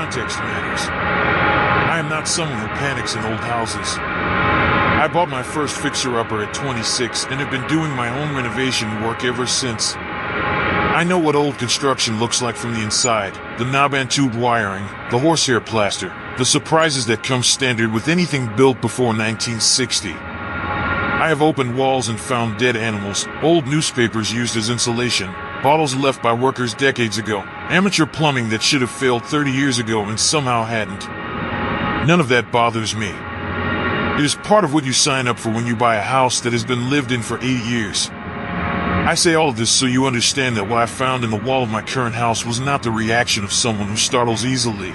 context matters. I am not someone who panics in old houses. I bought my first fixer-upper at 26 and have been doing my own renovation work ever since. I know what old construction looks like from the inside, the knob-and-tube wiring, the horsehair plaster, the surprises that come standard with anything built before 1960. I have opened walls and found dead animals, old newspapers used as insulation, bottles left by workers decades ago, amateur plumbing that should have failed 30 years ago and somehow hadn't. None of that bothers me. It is part of what you sign up for when you buy a house that has been lived in for 80 years. I say all of this so you understand that what I found in the wall of my current house was not the reaction of someone who startles easily.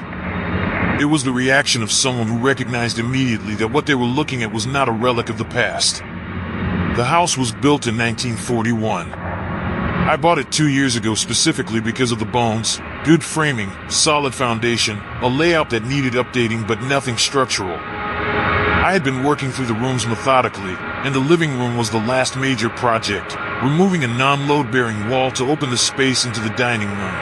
It was the reaction of someone who recognized immediately that what they were looking at was not a relic of the past. The house was built in 1941. I bought it 2 years ago specifically because of the bones, good framing, solid foundation, a layout that needed updating but nothing structural. I had been working through the rooms methodically, and the living room was the last major project, removing a non-load-bearing wall to open the space into the dining room.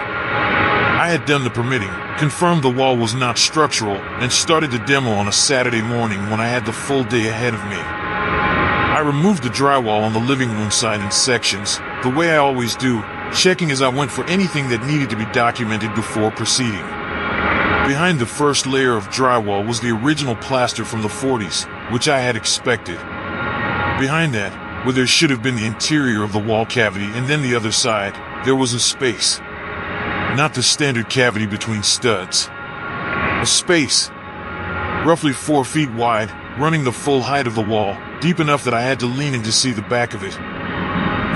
I had done the permitting, confirmed the wall was not structural, and started the demo on a Saturday morning when I had the full day ahead of me. I removed the drywall on the living room side in sections, the way I always do, checking as I went for anything that needed to be documented before proceeding. Behind the first layer of drywall was the original plaster from the 40s, which I had expected. Behind that, where there should have been the interior of the wall cavity and then the other side, there was a space. Not the standard cavity between studs. A space. Roughly 4 feet wide, running the full height of the wall, deep enough that I had to lean in to see the back of it.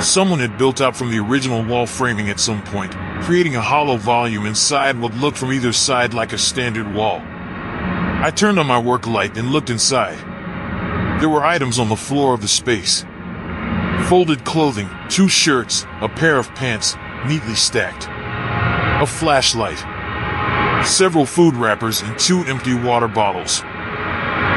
Someone had built out from the original wall framing at some point, creating a hollow volume inside what looked from either side like a standard wall. I turned on my work light and looked inside. There were items on the floor of the space. Folded clothing, 2 shirts, a pair of pants, neatly stacked. A flashlight. Several food wrappers and 2 empty water bottles.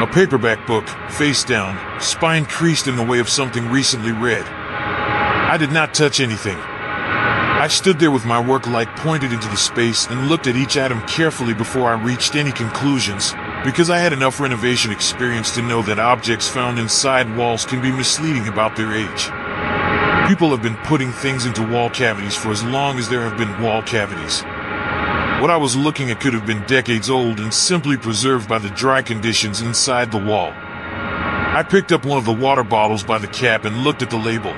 A paperback book, face down, spine creased in the way of something recently read. I did not touch anything. I stood there with my work light pointed into the space and looked at each item carefully before I reached any conclusions, because I had enough renovation experience to know that objects found inside walls can be misleading about their age. People have been putting things into wall cavities for as long as there have been wall cavities. What I was looking at could have been decades old and simply preserved by the dry conditions inside the wall. I picked up one of the water bottles by the cap and looked at the label.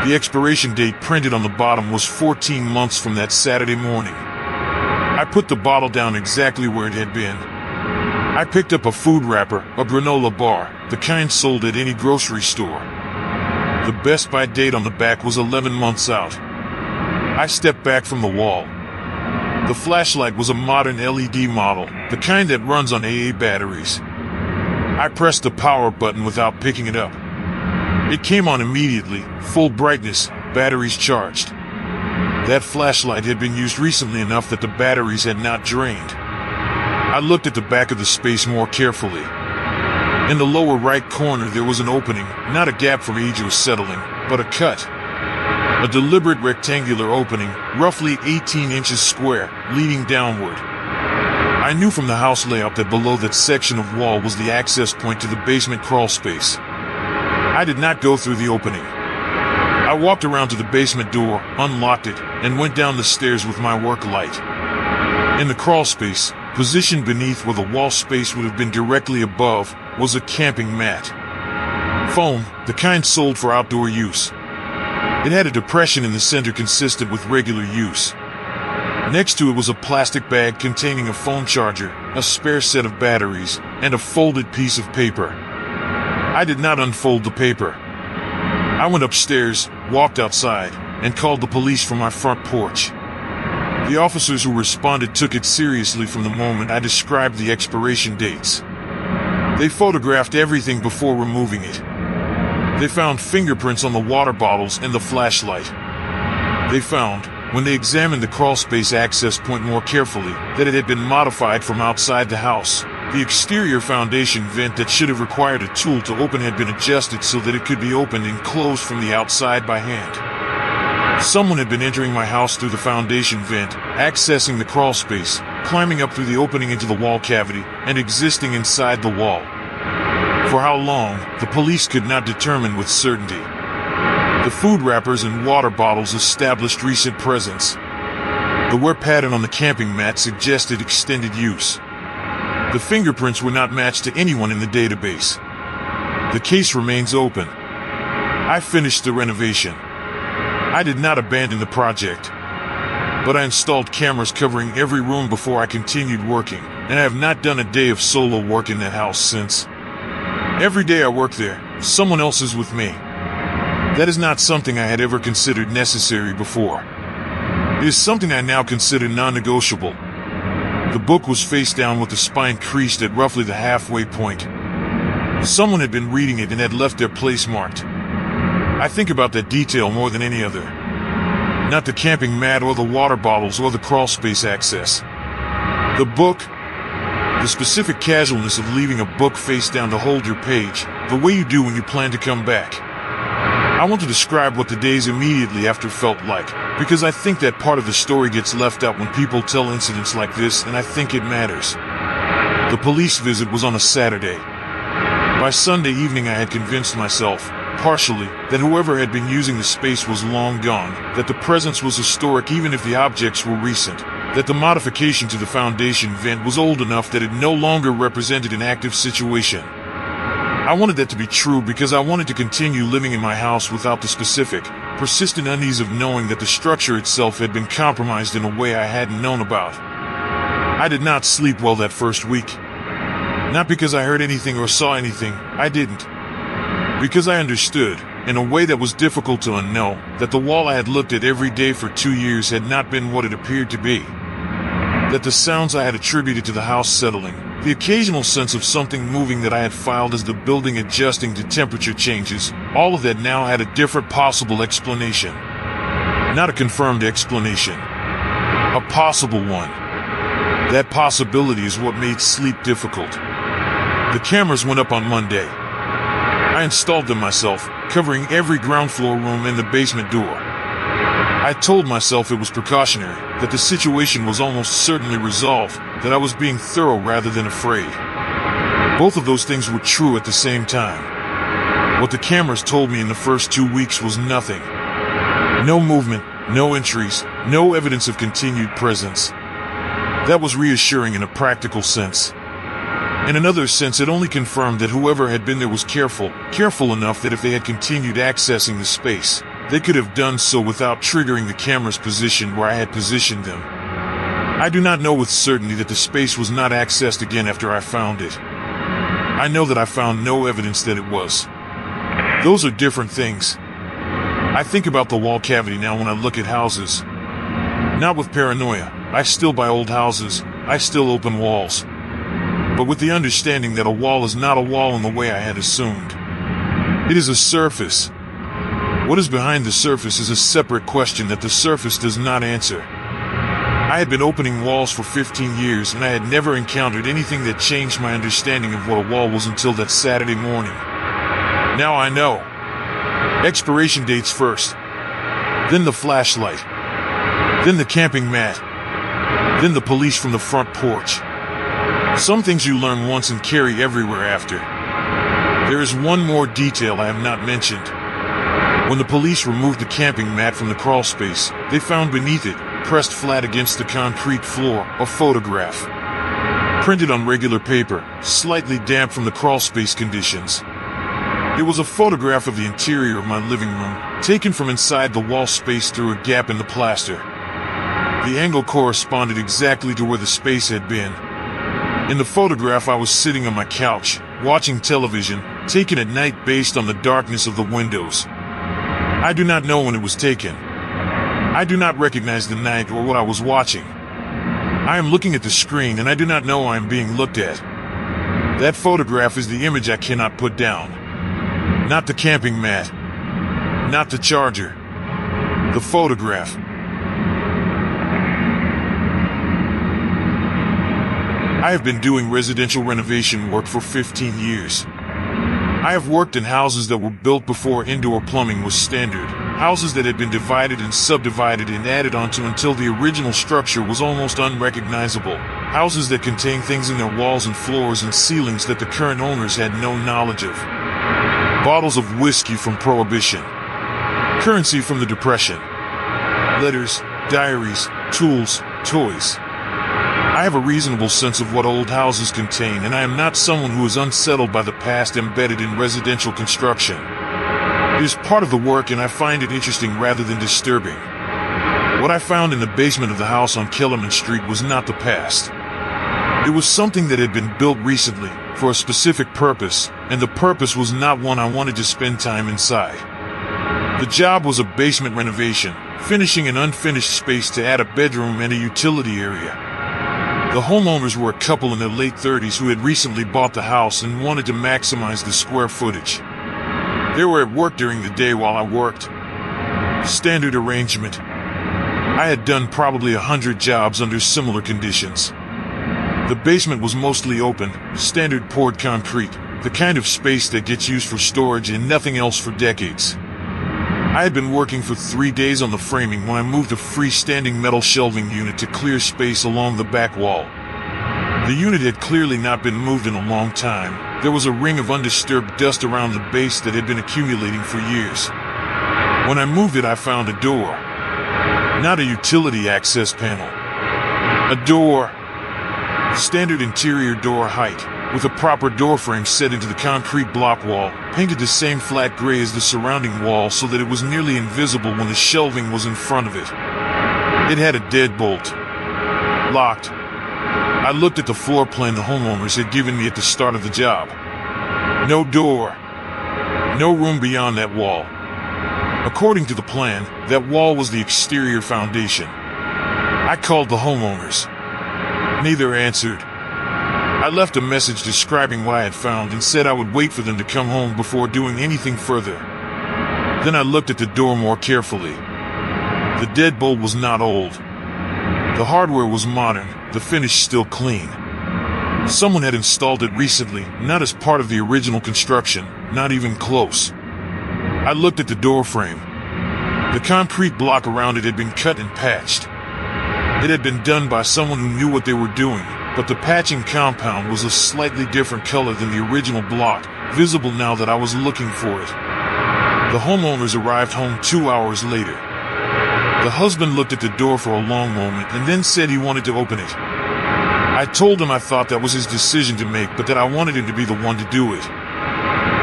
The expiration date printed on the bottom was 14 months from that Saturday morning. I put the bottle down exactly where it had been. I picked up a food wrapper, a granola bar, the kind sold at any grocery store. The best by date on the back was 11 months out. I stepped back from the wall. The flashlight was a modern LED model, the kind that runs on AA batteries. I pressed the power button without picking it up. It came on immediately, full brightness, batteries charged. That flashlight had been used recently enough that the batteries had not drained. I looked at the back of the space more carefully. In the lower right corner there was an opening, not a gap from age or settling, but a cut. A deliberate rectangular opening, roughly 18 inches square, leading downward. I knew from the house layout that below that section of wall was the access point to the basement crawlspace. I did not go through the opening. I walked around to the basement door, unlocked it, and went down the stairs with my work light. In the crawlspace, positioned beneath where the wall space would have been directly above, was a camping mat. Foam, the kind sold for outdoor use. It had a depression in the center consistent with regular use. Next to it was a plastic bag containing a phone charger, a spare set of batteries, and a folded piece of paper. I did not unfold the paper. I went upstairs, walked outside, and called the police from my front porch. The officers who responded took it seriously from the moment I described the expiration dates. They photographed everything before removing it. They found fingerprints on the water bottles and the flashlight. They found, when they examined the crawlspace access point more carefully, that it had been modified from outside the house. The exterior foundation vent that should have required a tool to open had been adjusted so that it could be opened and closed from the outside by hand. Someone had been entering my house through the foundation vent, accessing the crawlspace, climbing up through the opening into the wall cavity and existing inside the wall. For how long, the police could not determine with certainty. The food wrappers and water bottles established recent presence. The wear pattern on the camping mat suggested extended use. The fingerprints were not matched to anyone in the database. The case remains open. I finished the renovation. I did not abandon the project, but I installed cameras covering every room before I continued working, and I have not done a day of solo work in that house since. Every day I work there, someone else is with me. That is not something I had ever considered necessary before. It is something I now consider non-negotiable. The book was face down with the spine creased at roughly the halfway point. Someone had been reading it and had left their place marked. I think about that detail more than any other. Not the camping mat or the water bottles or the crawlspace access. The book, the specific casualness of leaving a book face down to hold your page, the way you do when you plan to come back. I want to describe what the days immediately after felt like, because I think that part of the story gets left out when people tell incidents like this, and I think it matters. The police visit was on a Saturday. By Sunday evening I had convinced myself, partially, that whoever had been using the space was long gone, that the presence was historic even if the objects were recent, that the modification to the foundation vent was old enough that it no longer represented an active situation. I wanted that to be true because I wanted to continue living in my house without the specific, persistent unease of knowing that the structure itself had been compromised in a way I hadn't known about. I did not sleep well that first week. Not because I heard anything or saw anything, I didn't. Because I understood, in a way that was difficult to unknow, that the wall I had looked at every day for 2 years had not been what it appeared to be. That the sounds I had attributed to the house settling, the occasional sense of something moving that I had filed as the building adjusting to temperature changes, all of that now had a different possible explanation. Not a confirmed explanation. A possible one. That possibility is what made sleep difficult. The cameras went up on Monday. I installed them myself, covering every ground floor room and the basement door. I told myself it was precautionary, that the situation was almost certainly resolved, that I was being thorough rather than afraid. Both of those things were true at the same time. What the cameras told me in the first 2 weeks was nothing. No movement, no entries, no evidence of continued presence. That was reassuring in a practical sense. In another sense, it only confirmed that whoever had been there was careful enough that if they had continued accessing the space, they could have done so without triggering the camera's position where I had positioned them. I do not know with certainty that the space was not accessed again after I found it. I know that I found no evidence that it was. Those are different things. I think about the wall cavity now when I look at houses. Not with paranoia. I still buy old houses. I still open walls. But with the understanding that a wall is not a wall in the way I had assumed. It is a surface. What is behind the surface is a separate question that the surface does not answer. I had been opening walls for 15 years and I had never encountered anything that changed my understanding of what a wall was until that Saturday morning. Now I know. Expiration dates first. Then the flashlight. Then the camping mat. Then the police from the front porch. Some things you learn once and carry everywhere after. There is one more detail I have not mentioned. When the police removed the camping mat from the crawlspace, they found beneath it, pressed flat against the concrete floor, a photograph. Printed on regular paper, slightly damp from the crawlspace conditions. It was a photograph of the interior of my living room, taken from inside the wall space through a gap in the plaster. The angle corresponded exactly to where the space had been. In the photograph I was sitting on my couch, watching television, taken at night based on the darkness of the windows. I do not know when it was taken. I do not recognize the night or what I was watching. I am looking at the screen and I do not know I am being looked at. That photograph is the image I cannot put down. Not the camping mat. Not the charger. The photograph. I have been doing residential renovation work for 15 years. I have worked in houses that were built before indoor plumbing was standard, houses that had been divided and subdivided and added onto until the original structure was almost unrecognizable, Houses that contain things in their walls and floors and ceilings that the current owners had no knowledge of. Bottles of whiskey from Prohibition. Currency from the Depression. Letters, diaries, tools, toys. I have a reasonable sense of what old houses contain, and I am not someone who is unsettled by the past embedded in residential construction. It is part of the work, and I find it interesting rather than disturbing. What I found in the basement of the house on Kellerman Street was not the past. It was something that had been built recently, for a specific purpose, and the purpose was not one I wanted to spend time inside. The job was a basement renovation, finishing an unfinished space to add a bedroom and a utility area. The homeowners were a couple in their late 30s who had recently bought the house and wanted to maximize the square footage. They were at work during the day while I worked. Standard arrangement. I had done probably 100 jobs under similar conditions. The basement was mostly open, standard poured concrete, the kind of space that gets used for storage and nothing else for decades. I had been working for 3 days on the framing when I moved a freestanding metal shelving unit to clear space along the back wall. The unit had clearly not been moved in a long time. There was a ring of undisturbed dust around the base that had been accumulating for years. When I moved it, I found a door. Not a utility access panel. A door. Standard interior door height, with a proper door frame set into the concrete block wall, painted the same flat gray as the surrounding wall so that it was nearly invisible when the shelving was in front of it. It had a deadbolt. Locked. I looked at the floor plan the homeowners had given me at the start of the job. No door. No room beyond that wall. According to the plan, that wall was the exterior foundation. I called the homeowners. Neither answered. I left a message describing what I had found and said I would wait for them to come home before doing anything further. Then I looked at the door more carefully. The deadbolt was not old. The hardware was modern, the finish still clean. Someone had installed it recently, not as part of the original construction, not even close. I looked at the door frame. The concrete block around it had been cut and patched. It had been done by someone who knew what they were doing, but the patching compound was a slightly different color than the original block, visible now that I was looking for it. The homeowners arrived home 2 hours later. The husband looked at the door for a long moment and then said he wanted to open it. I told him I thought that was his decision to make, but that I wanted him to be the one to do it.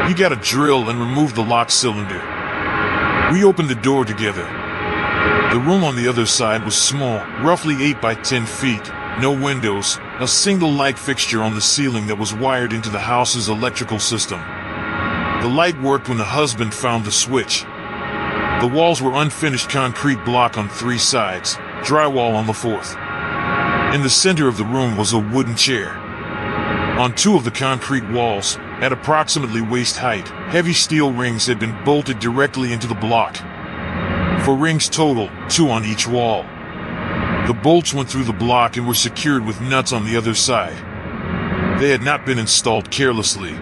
He got a drill and removed the lock cylinder. We opened the door together. The room on the other side was small, roughly 8 by 10 feet, no windows, a single light fixture on the ceiling that was wired into the house's electrical system. The light worked when the husband found the switch. The walls were unfinished concrete block on 3 sides, drywall on the 4th. In the center of the room was a wooden chair. On 2 of the concrete walls, at approximately waist height, heavy steel rings had been bolted directly into the block. For rings total, 2 on each wall. The bolts went through the block and were secured with nuts on the other side. They had not been installed carelessly.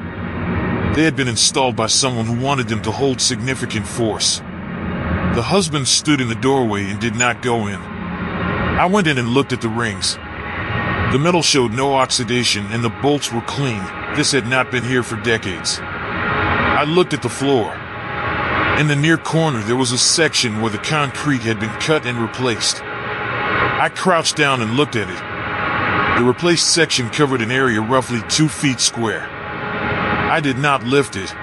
They had been installed by someone who wanted them to hold significant force. The husband stood in the doorway and did not go in. I went in and looked at the rings. The metal showed no oxidation and the bolts were clean. This had not been here for decades. I looked at the floor. In the near corner there was a section where the concrete had been cut and replaced. I crouched down and looked at it. The replaced section covered an area roughly 2 feet square. I did not lift it.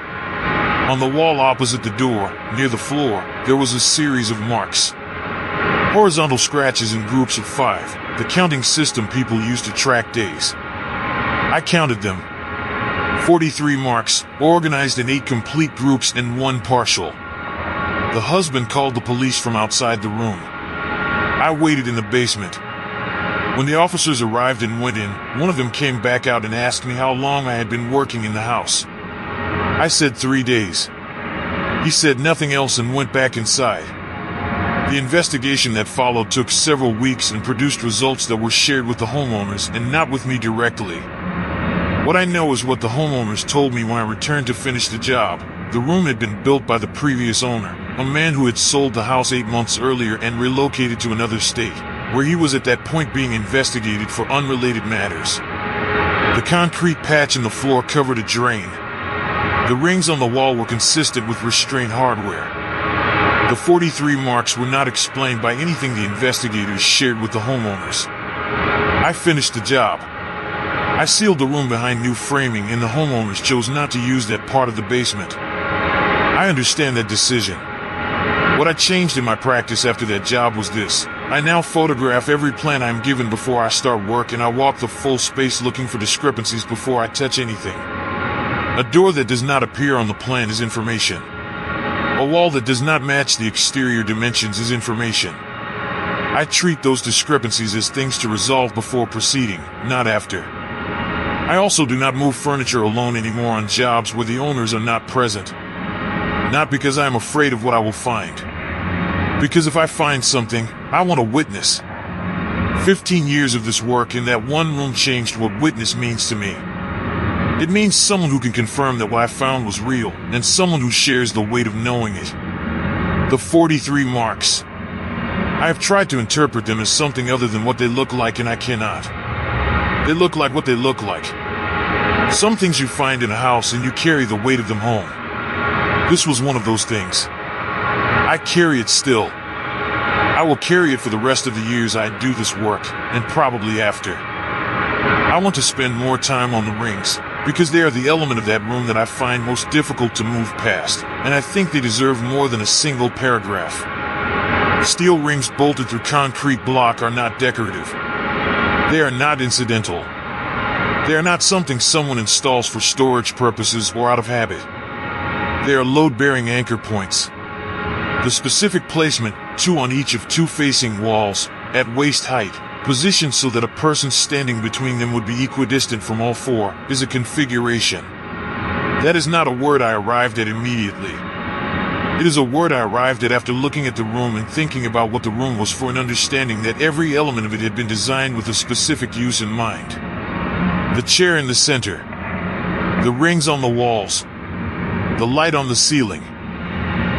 On the wall opposite the door, near the floor, there was a series of marks. Horizontal scratches in groups of 5, the counting system people use to track days. I counted them. 43 marks, organized in 8 complete groups and 1 partial. The husband called the police from outside the room. I waited in the basement. When the officers arrived and went in, one of them came back out and asked me how long I had been working in the house. I said 3 days. He said nothing else and went back inside. The investigation that followed took several weeks and produced results that were shared with the homeowners and not with me directly. What I know is what the homeowners told me when I returned to finish the job. The room had been built by the previous owner, a man who had sold the house 8 months earlier and relocated to another state. where he was at that point being investigated for unrelated matters. The concrete patch in the floor covered a drain. The rings on the wall were consistent with restraint hardware. The 43 marks were not explained by anything the investigators shared with the homeowners. I finished the job. I sealed the room behind new framing, and the homeowners chose not to use that part of the basement. I understand that decision. What I changed in my practice after that job was this. I now photograph every plan I'm given before I start work, and I walk the full space looking for discrepancies before I touch anything. A door that does not appear on the plan is information. A wall that does not match the exterior dimensions is information. I treat those discrepancies as things to resolve before proceeding, not after. I also do not move furniture alone anymore on jobs where the owners are not present. Not because I am afraid of what I will find. Because if I find something, I want a witness. 15 years of this work in that one room changed what witness means to me. It means someone who can confirm that what I found was real, and someone who shares the weight of knowing it. The 43 marks. I have tried to interpret them as something other than what they look like, and I cannot. They look like what they look like. Some things you find in a house and you carry the weight of them home. This was one of those things. I carry it still. I will carry it for the rest of the years I do this work, and probably after. I want to spend more time on the rings, because they are the element of that room that I find most difficult to move past, and I think they deserve more than a single paragraph. Steel rings bolted through concrete block are not decorative. They are not incidental. They are not something someone installs for storage purposes or out of habit. They are load-bearing anchor points. The specific placement, 2 on each of 2 facing walls, at waist height, positioned so that a person standing between them would be equidistant from all 4, is a configuration. That is not a word I arrived at immediately. It is a word I arrived at after looking at the room and thinking about what the room was for, and understanding that every element of it had been designed with a specific use in mind. The chair in the center. The rings on the walls. The light on the ceiling.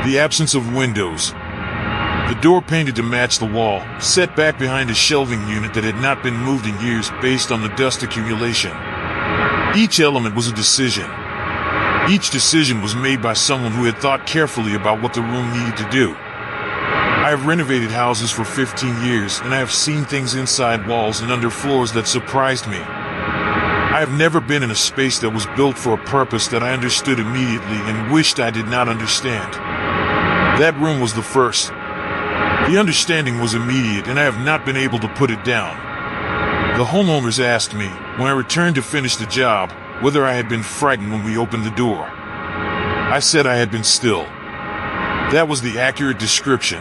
The absence of windows. The door painted to match the wall, set back behind a shelving unit that had not been moved in years based on the dust accumulation. Each element was a decision. Each decision was made by someone who had thought carefully about what the room needed to do. I have renovated houses for 15 years, and I have seen things inside walls and under floors that surprised me. I have never been in a space that was built for a purpose that I understood immediately and wished I did not understand. That room was the first. The understanding was immediate, and I have not been able to put it down. The homeowners asked me, when I returned to finish the job, whether I had been frightened when we opened the door. I said I had been still. That was the accurate description.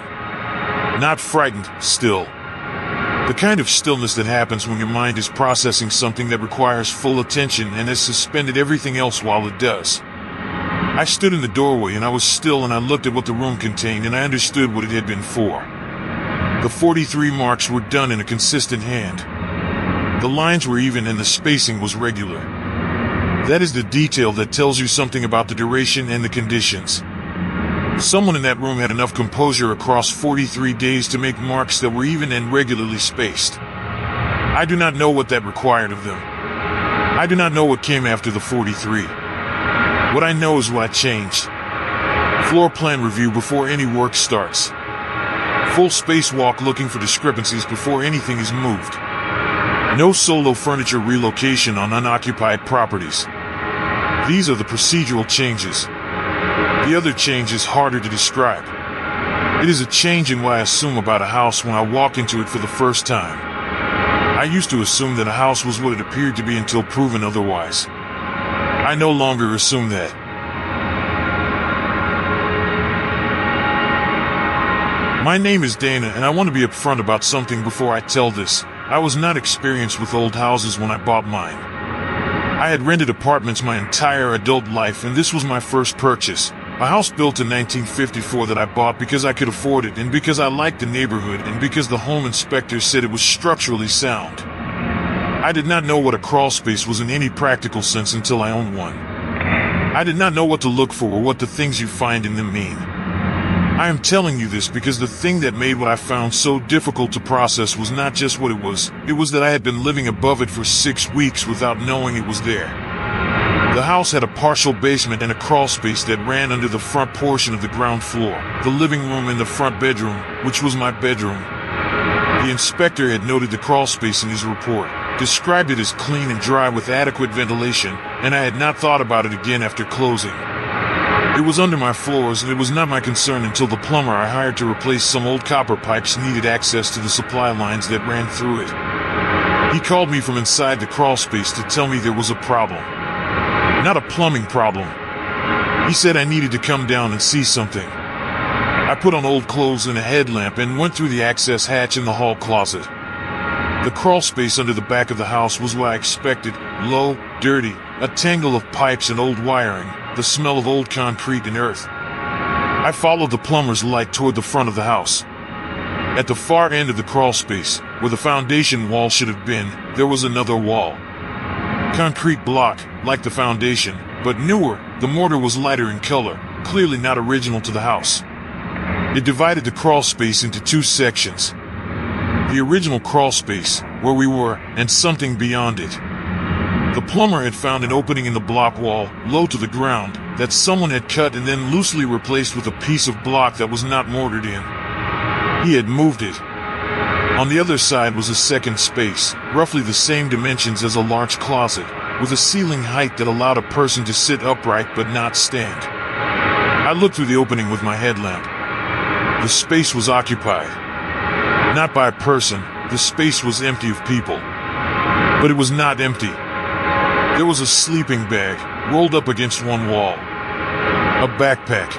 Not frightened, still. The kind of stillness that happens when your mind is processing something that requires full attention and has suspended everything else while it does. I stood in the doorway and I was still, and I looked at what the room contained, and I understood what it had been for. The 43 marks were done in a consistent hand. The lines were even and the spacing was regular. That is the detail that tells you something about the duration and the conditions. Someone in that room had enough composure across 43 days to make marks that were even and regularly spaced. I do not know what that required of them. I do not know what came after the 43. What I know is what I changed. Floor plan review before any work starts. Full spacewalk looking for discrepancies before anything is moved. No solo furniture relocation on unoccupied properties. These are the procedural changes. The other change is harder to describe. It is a change in what I assume about a house when I walk into it for the first time. I used to assume that a house was what it appeared to be until proven otherwise. I no longer assume that. My name is Dana, and I want to be upfront about something before I tell this. I was not experienced with old houses when I bought mine. I had rented apartments my entire adult life, and this was my first purchase. A house built in 1954 that I bought because I could afford it, and because I liked the neighborhood, and because the home inspector said it was structurally sound. I did not know what a crawlspace was in any practical sense until I owned one. I did not know what to look for or what the things you find in them mean. I am telling you this because the thing that made what I found so difficult to process was not just what it was that I had been living above it for 6 weeks without knowing it was there. The house had a partial basement and a crawl space that ran under the front portion of the ground floor, the living room and the front bedroom, which was my bedroom. The inspector had noted the crawl space in his report, described it as clean and dry with adequate ventilation, and I had not thought about it again after closing. It was under my floors, and it was not my concern until the plumber I hired to replace some old copper pipes needed access to the supply lines that ran through it. He called me from inside the crawl space to tell me there was a problem. Not a plumbing problem. He said I needed to come down and see something. I put on old clothes and a headlamp and went through the access hatch in the hall closet. The crawl space under the back of the house was what I expected: low, dirty, a tangle of pipes and old wiring, the smell of old concrete and earth. I followed the plumber's light toward the front of the house. At the far end of the crawl space, where the foundation wall should have been, there was another wall. Concrete block, like the foundation, but newer. The mortar was lighter in color, clearly not original to the house. It divided the crawl space into 2 sections. The original crawl space, where we were, and something beyond it. The plumber had found an opening in the block wall, low to the ground, that someone had cut and then loosely replaced with a piece of block that was not mortared in. He had moved it. On the other side was a second space, roughly the same dimensions as a large closet, with a ceiling height that allowed a person to sit upright but not stand. I looked through the opening with my headlamp. The space was occupied. Not by a person, the space was empty of people. But it was not empty. There was a sleeping bag, rolled up against one wall. A backpack.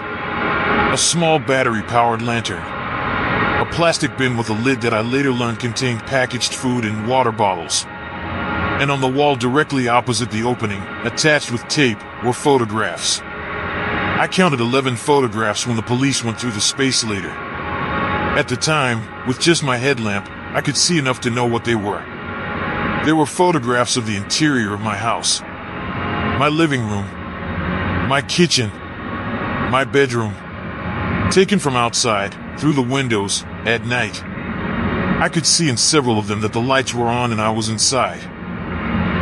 A small battery-powered lantern. A plastic bin with a lid that I later learned contained packaged food and water bottles. And on the wall directly opposite the opening, attached with tape, were photographs. I counted 11 photographs when the police went through the space later. At the time, with just my headlamp, I could see enough to know what they were. There were photographs of the interior of my house. My living room. My kitchen. My bedroom. Taken from outside, through the windows, at night. I could see in several of them that the lights were on and I was inside.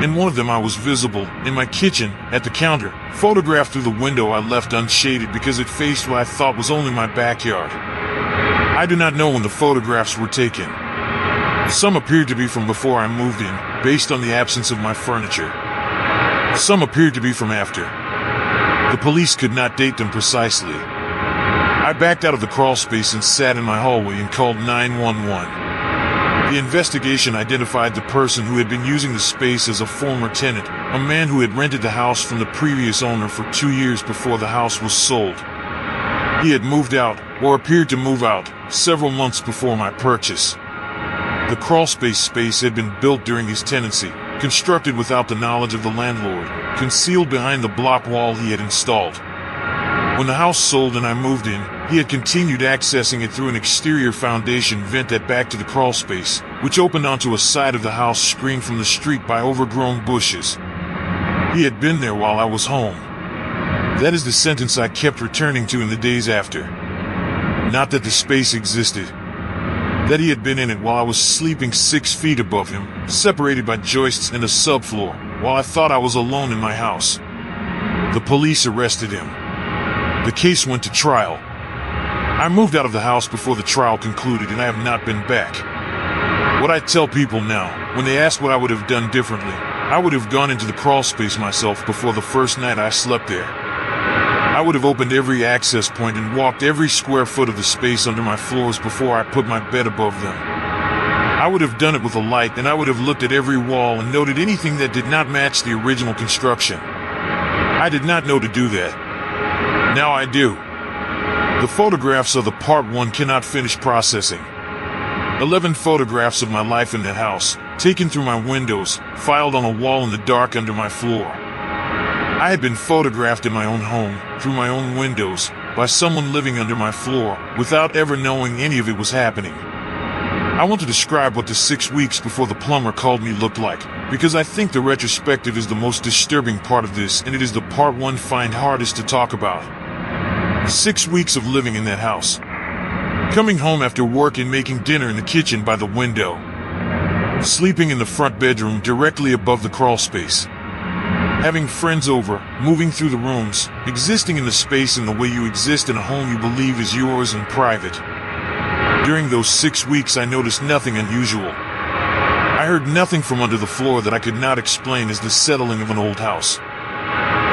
In one of them I was visible, in my kitchen, at the counter, photographed through the window I left unshaded because it faced what I thought was only my backyard. I do not know when the photographs were taken. Some appeared to be from before I moved in, based on the absence of my furniture. Some appeared to be from after. The police could not date them precisely. I backed out of the crawl space and sat in my hallway and called 911. The investigation identified the person who had been using the space as a former tenant, a man who had rented the house from the previous owner for 2 years before the house was sold. He had moved out, or appeared to move out, several months before my purchase. The crawlspace space had been built during his tenancy, constructed without the knowledge of the landlord, concealed behind the block wall he had installed. When the house sold and I moved in, he had continued accessing it through an exterior foundation vent that backed to the crawlspace, which opened onto a side of the house screened from the street by overgrown bushes. He had been there while I was home. That is the sentence I kept returning to in the days after. Not that the space existed. That he had been in it while I was sleeping 6 feet above him, separated by joists and a subfloor, while I thought I was alone in my house. The police arrested him. The case went to trial. I moved out of the house before the trial concluded and I have not been back. What I tell people now, when they ask what I would have done differently, I would have gone into the crawl space myself before the first night I slept there. I would have opened every access point and walked every square foot of the space under my floors before I put my bed above them. I would have done it with a light and I would have looked at every wall and noted anything that did not match the original construction. I did not know to do that. Now I do. The photographs are the part one cannot finish processing. 11 photographs of my life in that house, taken through my windows, filed on a wall in the dark under my floor. I had been photographed in my own home, through my own windows, by someone living under my floor, without ever knowing any of it was happening. I want to describe what the 6 weeks before the plumber called me looked like, because I think the retrospective is the most disturbing part of this, and it is the part one find hardest to talk about. 6 weeks of living in that house. Coming home after work and making dinner in the kitchen by the window. Sleeping in the front bedroom directly above the crawlspace. Having friends over, moving through the rooms, existing in the space in the way you exist in a home you believe is yours and private. During those 6 weeks I noticed nothing unusual. I heard nothing from under the floor that I could not explain as the settling of an old house.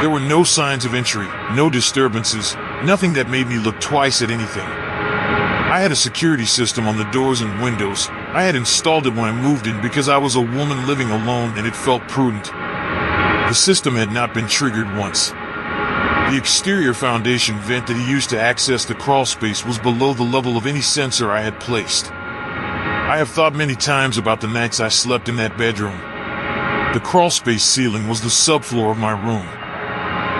There were no signs of entry, no disturbances, nothing that made me look twice at anything. I had a security system on the doors and windows. I had installed it when I moved in because I was a woman living alone and it felt prudent. The system had not been triggered once. The exterior foundation vent that he used to access the crawlspace was below the level of any sensor I had placed. I have thought many times about the nights I slept in that bedroom. The crawlspace ceiling was the subfloor of my room.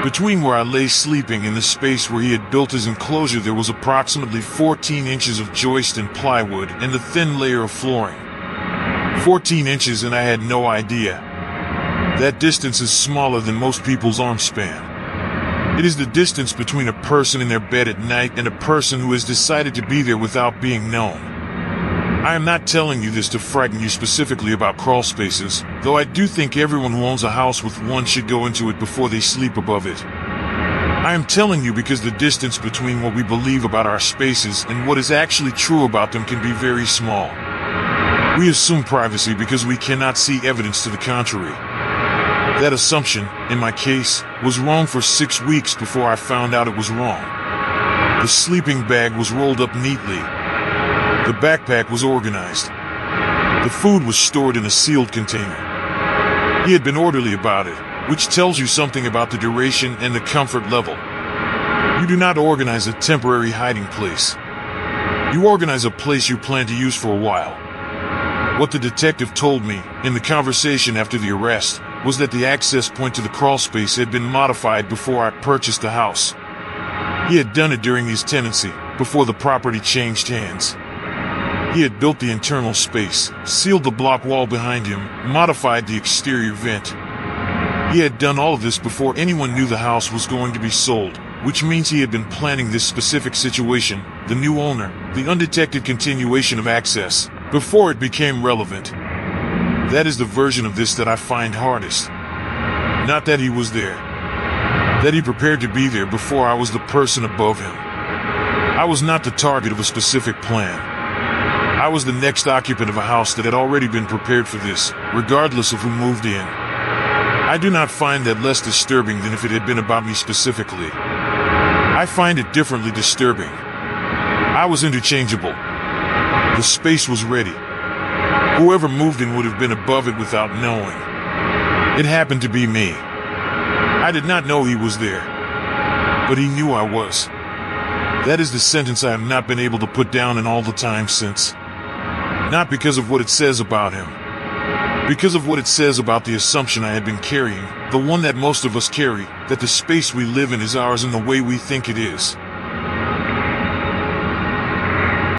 Between where I lay sleeping and the space where he had built his enclosure there was approximately 14 inches of joist and plywood and a thin layer of flooring. 14 inches and I had no idea. That distance is smaller than most people's arm span. It is the distance between a person in their bed at night and a person who has decided to be there without being known. I am not telling you this to frighten you specifically about crawlspaces, though I do think everyone who owns a house with one should go into it before they sleep above it. I am telling you because the distance between what we believe about our spaces and what is actually true about them can be very small. We assume privacy because we cannot see evidence to the contrary. That assumption, in my case, was wrong for 6 weeks before I found out it was wrong. The sleeping bag was rolled up neatly. The backpack was organized. The food was stored in a sealed container. He had been orderly about it, which tells you something about the duration and the comfort level. You do not organize a temporary hiding place. You organize a place you plan to use for a while. What the detective told me, in the conversation after the arrest, was that the access point to the crawlspace had been modified before I purchased the house. He had done it during his tenancy, before the property changed hands. He had built the internal space, sealed the block wall behind him, modified the exterior vent. He had done all of this before anyone knew the house was going to be sold, which means he had been planning this specific situation, the new owner, the undetected continuation of access, before it became relevant. That is the version of this that I find hardest. Not that he was there. That he prepared to be there before I was the person above him. I was not the target of a specific plan. I was the next occupant of a house that had already been prepared for this, regardless of who moved in. I do not find that less disturbing than if it had been about me specifically. I find it differently disturbing. I was interchangeable. The space was ready. Whoever moved in would have been above it without knowing. It happened to be me. I did not know he was there, but he knew I was. That is the sentence I have not been able to put down in all the time since. Not because of what it says about him. Because of what it says about the assumption I had been carrying, the one that most of us carry, that the space we live in is ours in the way we think it is.